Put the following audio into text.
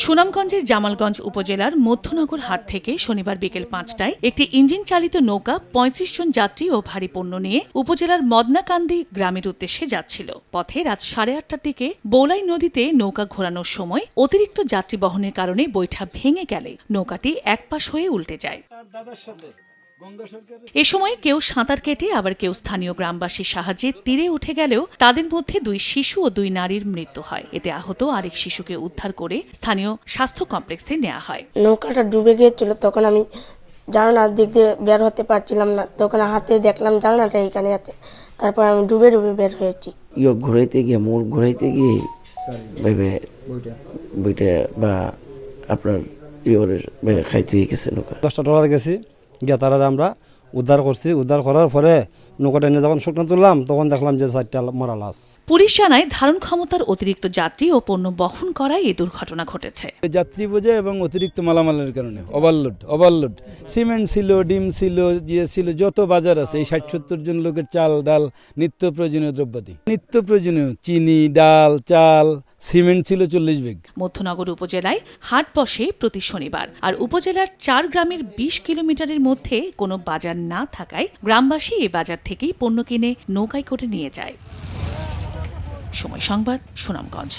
সুনামগঞ্জের জামালগঞ্জ উপজেলার মধ্যনগর হাট থেকে শনিবার বিকেল ৫টায় একটি ইঞ্জিন চালিত নৌকা ৩৫ জন যাত্রী ও ভারী পণ্য নিয়ে উপজেলার মদনাকান্দি গ্রামের উদ্দেশ্যে যাচ্ছিল। পথে রাত ৮:৩০টার দিকে বৌলাই নদীতে নৌকা ঘোরানোর সময় অতিরিক্ত যাত্রী বহনের কারণে বৈঠা ভেঙে গেলে নৌকাটি একপাশ হয়ে উল্টে যায়। এ সময় কেউ সাঁতার কেটে আবার কেউ স্থানীয় গ্রামবাসীর সাহায্যে তীরে উঠে গেলেও তাদের মধ্যে ২ শিশু ও ২ নারীর মৃত্যু হয়। এতে আহত আরেক শিশুকে উদ্ধার করে স্থানীয় স্বাস্থ্য কমপ্লেক্সে নেওয়া হয়। নৌকাটা ডুবে গিয়েছিল, তখন আমি জানালার দিক দিয়ে বের হতে পারছিলাম না, তখন হাতে দেখলাম জানালাটা এখানে আছে, তারপর আমি ডুবে ডুবে বের হয়েছি। ঘুরাইতে গিয়ে মোড় ঘুরাইতে গিয়ে বইটা বা আপনার খাইতে হয়ে গেছে নৌকা। $10 গেছি গিয়ে তারা আমরা উদ্ধার করছি। উদ্ধার করার পরে নৌকাটা নিয়ে যখন শুকনো তুললাম তখন দেখলাম যে 4টা মরা লাশ। পুলিশ জানায় ধারণ ক্ষমতার অতিরিক্ত যাত্রী ও পণ্য বহন করায় এই দুর্ঘটনা ঘটেছে। যাত্রী বোঝা এবং অতিরিক্ত মালামালের কারণে ওভারলোড সিমেন্ট ছিল, ডিম ছিল, ছিল যত বাজার আছে এই ৬০-৭০ জন লোকের চাল ডাল নিত্য প্রয়োজনীয় দ্রব্যাদি, নিত্য প্রয়োজনীয় চিনি, ডাল, চাল, সিমেন্ট ছিল 40 ব্যাগ। মধ্যনগর উপজেলায় হাট বসে প্রতি শনিবার, আর উপজেলার ৪ গ্রামের ২০ কিলোমিটারের মধ্যে কোনো বাজার না থাকায় গ্রামবাসী এই বাজার থেকেই পণ্য কিনে নৌকায় করে নিয়ে যায়। সময় সংবাদ, সুনামগঞ্জ।